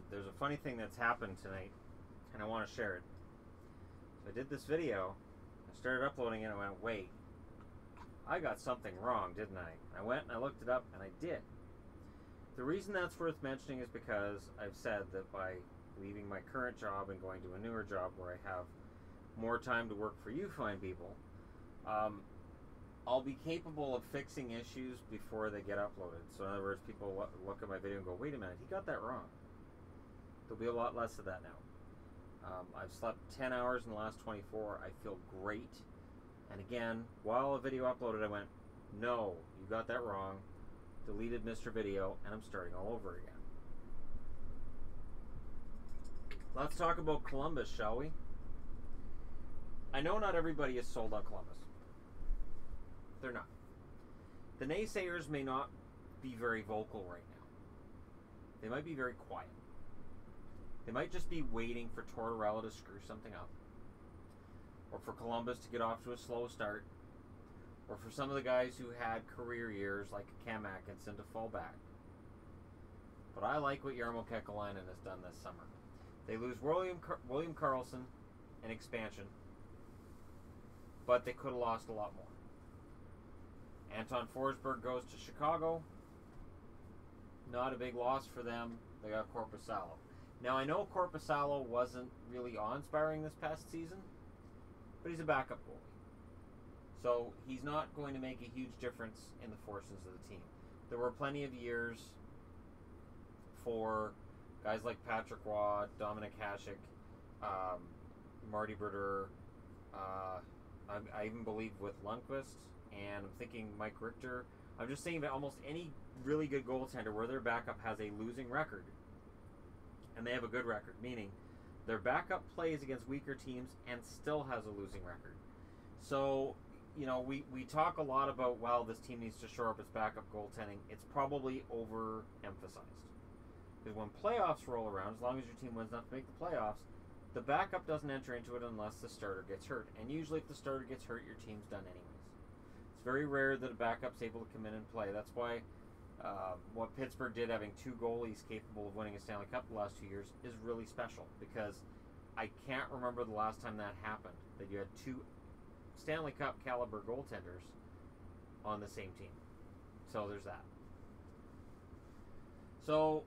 There's a funny thing that's happened tonight, and I want to share it. So I did this video, I started uploading it, and I went, wait, I got something wrong, didn't I? I went and I looked it up, and I did. The reason that's worth mentioning is because I've said that by leaving my current job and going to a newer job where I have more time to work for you fine people, I'll be capable of fixing issues before they get uploaded. So in other words, people look at my video and go, wait a minute, he got that wrong. There'll be a lot less of that now. I've slept 10 hours in the last 24. I feel great. And again, while a video uploaded, I went, no, you got that wrong. Deleted Mr. Video, and I'm starting all over again. Let's talk about Columbus, shall we? I know not everybody is sold on Columbus. They're not. The naysayers may not be very vocal right now. They might be very quiet. They might just be waiting for Tortorella to screw something up, or for Columbus to get off to a slow start, or for some of the guys who had career years like Cam Atkinson to fall back. But I like what Jarmo Kekalainen has done this summer. They lose William Karlsson in expansion, but they could have lost a lot more. Anton Forsberg goes to Chicago. Not a big loss for them. They got Korpisalo. Now, I know Korpisalo wasn't really awe-inspiring this past season, but he's a backup goalie. So he's not going to make a huge difference in the fortunes of the team. There were plenty of years for guys like Patrick Waugh, Dominic Hasek, Marty Brodeur, I even believe with Lundqvist, and I'm thinking Mike Richter. I'm just saying that almost any really good goaltender where their backup has a losing record, and they have a good record, meaning their backup plays against weaker teams and still has a losing record. So, you know, we talk a lot about, well, this team needs to shore up its backup goaltending. It's probably overemphasized. Because when playoffs roll around, as long as your team wins enough to make the playoffs, the backup doesn't enter into it unless the starter gets hurt. And usually if the starter gets hurt, your team's done anyways. It's very rare that a backup's able to come in and play. That's why what Pittsburgh did, having two goalies capable of winning a Stanley Cup the last 2 years, is really special. Because I can't remember the last time that happened, that you had two Stanley Cup caliber goaltenders on the same team. So there's that. So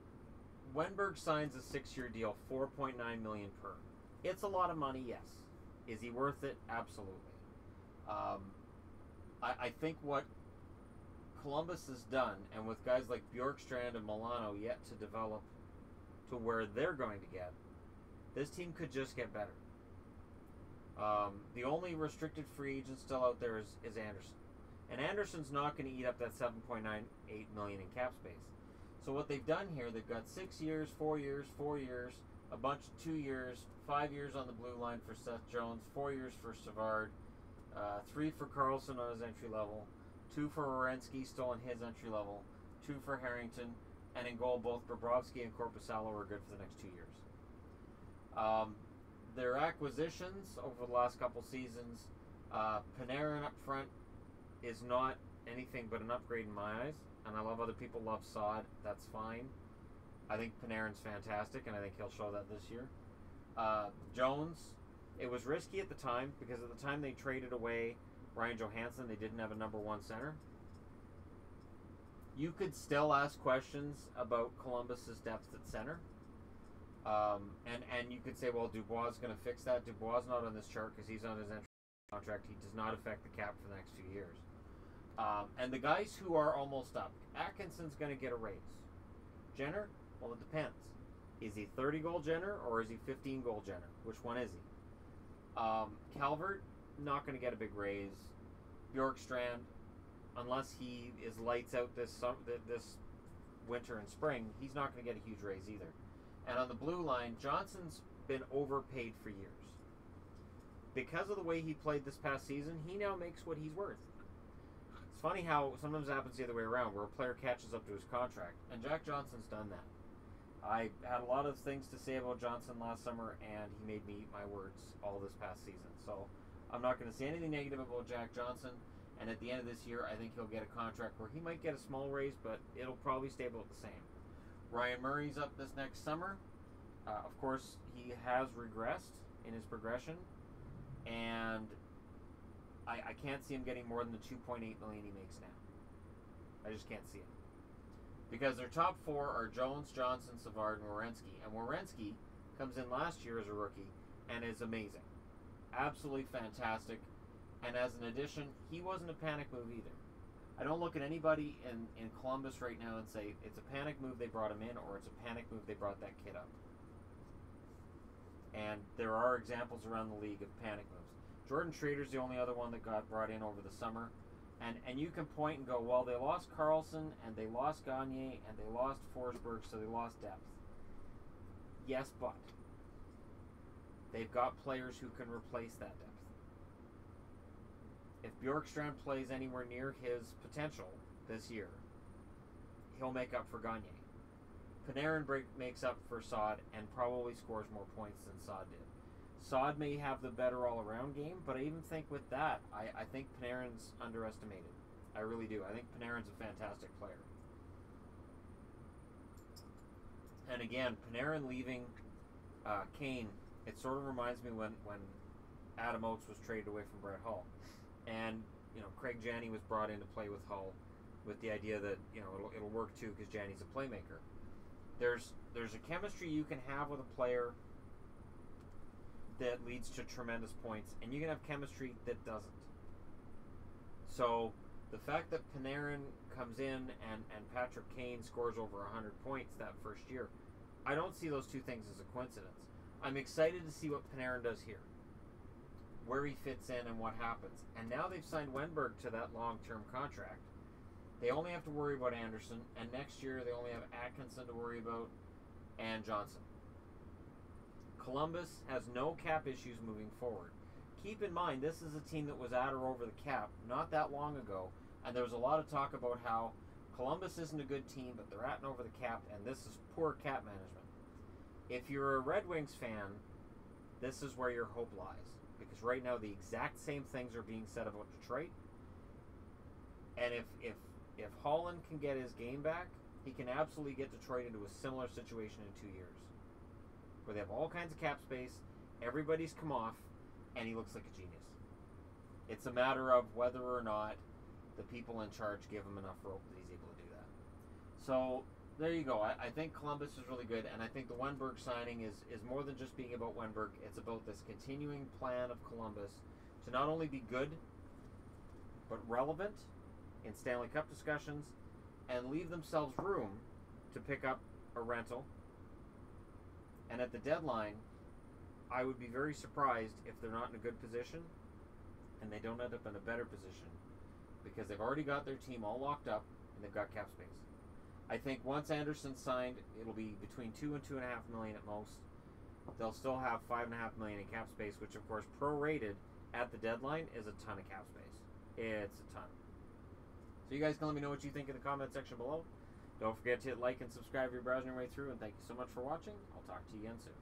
Wennberg signs a 6-year deal, $4.9 million per. It's a lot of money, yes. Is he worth it? Absolutely. I think what Columbus has done, and with guys like Bjorkstrand and Milano yet to develop to where they're going to get, this team could just get better. The only restricted free agent still out there is Anderson. And Anderson's not going to eat up that $7.98 million in cap space. So what they've done here, they've got 6 years, 4 years, 4 years, a bunch of 2 years, 5 years on the blue line for Seth Jones, 4 years for Savard, 3 for Karlsson on his entry level, 2 for Werenski still on his entry level, 2 for Harrington, and in goal both Bobrovsky and Korpisalo are good for the next 2 years. Their acquisitions over the last couple seasons, Panarin up front is not anything but an upgrade in my eyes, and I love other people love Saad. That's fine. I think Panarin's fantastic, and I think he'll show that this year. Jones, it was risky at the time because at the time they traded away Ryan Johansson, they didn't have a number one center. You could still ask questions about Columbus's depth at center. And you could say, well, Dubois is going to fix that. Dubois is not on this chart because he's on his entry contract. He does not affect the cap for the next 2 years. And the guys who are almost up, Atkinson's going to get a raise. Jenner, well, it depends. Is he 30-goal Jenner or is he 15-goal Jenner? Which one is he? Calvert, not going to get a big raise. Bjorkstrand, unless he is lights out this winter and spring, he's not going to get a huge raise either. And on the blue line, Johnson's been overpaid for years. Because of the way he played this past season, he now makes what he's worth. It's funny how sometimes it happens the other way around, where a player catches up to his contract, and Jack Johnson's done that. I had a lot of things to say about Johnson last summer, and he made me eat my words all this past season. So I'm not going to say anything negative about Jack Johnson, and at the end of this year, I think he'll get a contract where he might get a small raise, but it'll probably stay about the same. Ryan Murray's up this next summer. Of course, he has regressed in his progression, and I can't see him getting more than the $2.8 million he makes now. I just can't see it. Because their top four are Jones, Johnson, Savard, and Werenski. And Werenski comes in last year as a rookie and is amazing. Absolutely fantastic. And as an addition, he wasn't a panic move either. I don't look at anybody in Columbus right now and say it's a panic move they brought him in or it's a panic move they brought that kid up. And there are examples around the league of panic moves. Jordan Schrader's the only other one that got brought in over the summer. And you can point and go, well, they lost Carlson, and they lost Gagne, and they lost Forsberg, so they lost depth. Yes, but they've got players who can replace that depth. If Bjorkstrand plays anywhere near his potential this year, he'll make up for Gagne. Panarin makes up for Saad and probably scores more points than Saad did. Saad may have the better all-around game, but I even think with that, I think Panarin's underestimated. I really do. I think Panarin's a fantastic player. And again, Panarin leaving Kane, it sort of reminds me when Adam Oates was traded away from Brett Hull. And, Craig Janney was brought in to play with Hull with the idea that, it'll work too because Janney's a playmaker. There's a chemistry you can have with a player that leads to tremendous points, and you can have chemistry that doesn't. So the fact that Panarin comes in and Patrick Kane scores over 100 points that first year, I don't see those two things as a coincidence. I'm excited to see what Panarin does here, where he fits in and what happens. And now they've signed Wennberg to that long-term contract. They only have to worry about Anderson, and next year they only have Atkinson to worry about and Johnson. Columbus has no cap issues moving forward. Keep in mind, this is a team that was at or over the cap not that long ago, and there was a lot of talk about how Columbus isn't a good team, but they're at and over the cap, and this is poor cap management. If you're a Red Wings fan, this is where your hope lies, because right now the exact same things are being said about Detroit, and if Holland can get his game back, he can absolutely get Detroit into a similar situation in 2 years, where they have all kinds of cap space, everybody's come off, and he looks like a genius. It's a matter of whether or not the people in charge give him enough rope that he's able to do that. So, there you go. I think Columbus is really good, and I think the Wennberg signing is more than just being about Wennberg. It's about this continuing plan of Columbus to not only be good, but relevant in Stanley Cup discussions, and leave themselves room to pick up a rental. And at the deadline, I would be very surprised if they're not in a good position and they don't end up in a better position, because they've already got their team all locked up and they've got cap space. I think once Anderson's signed, it'll be between $2 and $2.5 million at most. They'll still have $5.5 million in cap space, which of course prorated at the deadline is a ton of cap space. It's a ton. So you guys can let me know what you think in the comment section below. Don't forget to hit like and subscribe if you're browsing your way through, and thank you so much for watching. I'll talk to you again soon.